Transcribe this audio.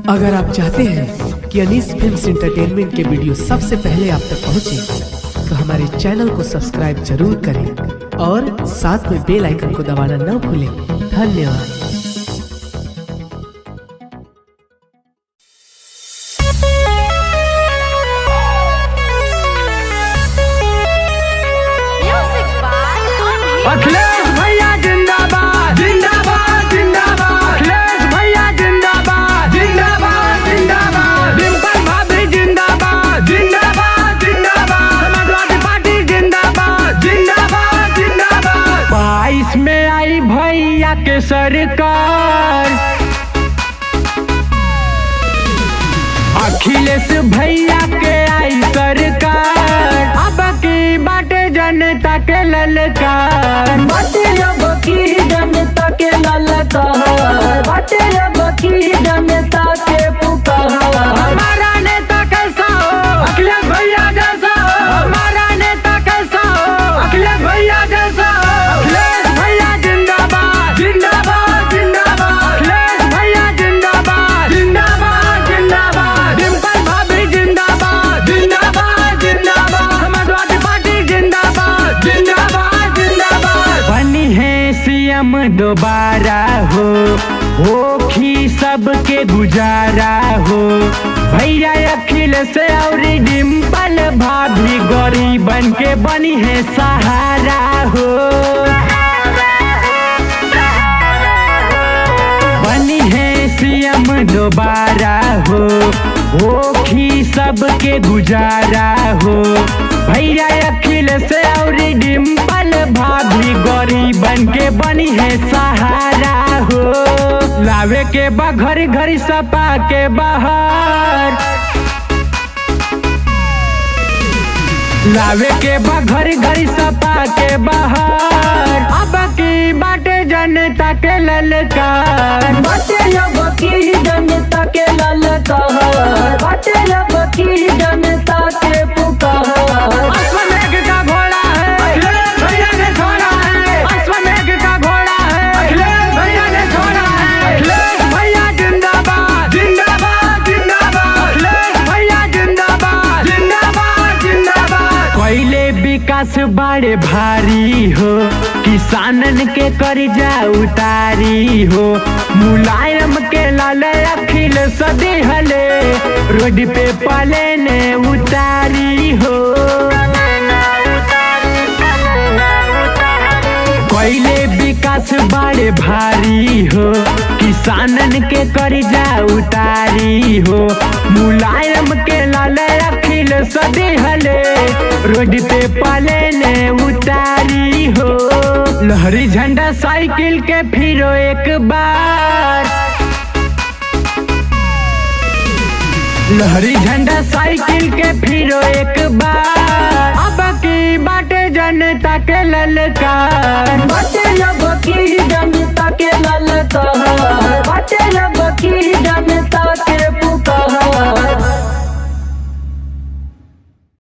अगर आप चाहते हैं कि अनीस फिल्म्स एंटरटेनमेंट के वीडियो सबसे पहले आप तक पहुंचे, तो हमारे चैनल को सब्सक्राइब जरूर करें और साथ में बेल आइकन को दबाना न भूलें। धन्यवाद। अखिलेश भैया जिंदाबाद जिंदाबाद जिंदाबाद। अखिलेश भैया जिंदाबाद जिंदाबाद जिंदाबाद। डिम्पल भाभी जिंदाबाद जिंदाबाद जिंदाबाद। समाजवादी पार्टी जिंदाबाद जिंदाबाद जिंदाबाद। 22 में आई भैया के सरकार, अखिलेश भैया के आई सरकार। अब की बाटे जनता के ललकार, बाटे अब की जनता के ललकार, बाटे अब की जनता के पुकार। हमारा नेता कैसा हो अखिलेश भैया जैसा हो, हमारा नेता कैसा हो अखिलेश भैया जैसा हो। अखिलेश भैया जिंदाबाद जिंदाबाद जिंदाबाद। अखिलेश भैया जिंदाबाद जिंदाबाद जिंदाबाद। डिम्पल भाभी जिंदाबाद जिंदाबाद जिंदाबाद। समाजवादी पार्टी जिंदाबाद जिंदाबाद जिंदाबाद। बनी है सीएम दोबारा हो खी सबके गुजारा हो। भैया अखिलेश और डिम्पल भाभी गरीबन के बनी है सहारा हो। बनी है सीएम दोबारा हो खी सबके गुजारा हो। भैया अखिलेश और डिम्पल भाभी गरीबन के बनी है सहारा हो। लावे के बा घर घर सपा के बाहर, लावे के बा घर घर सपा के बाहर। अब की बाटे जनता के ललकार, बाटे अब की जनता के ललकार, बाटे अब की जनता के पुकार। अश्वमेघ का घोड़ा है अखिलेश भैया ने छोड़ा है, अश्वमेघ का घोड़ा है अखिलेश भैया ने छोड़ा है। अखिलेश भैया जिंदाबाद जिंदाबाद जिंदाबाद। अखिलेश भैया जिंदाबाद जिंदाबाद जिंदाबाद। कोयले विकास बड़े भारी हो, किसानन के कर्जा उतारी हो। मुलायम के लाले अखिलेश दिहले, रोड पे पलेन उतारी हो। कोयले विकास बड़े भारी हो, किसानन के कर्जा उतारी हो। मुलायम के लाले अखिलेश दिहले, रोड पे पलेन उतारी हो। लहरी झंडा साइकिल के फिरो एक बार, लहरी झंडा साइकिल के फिरो एक बार। अब की बाटे जनता के ललकार, बाटे अब की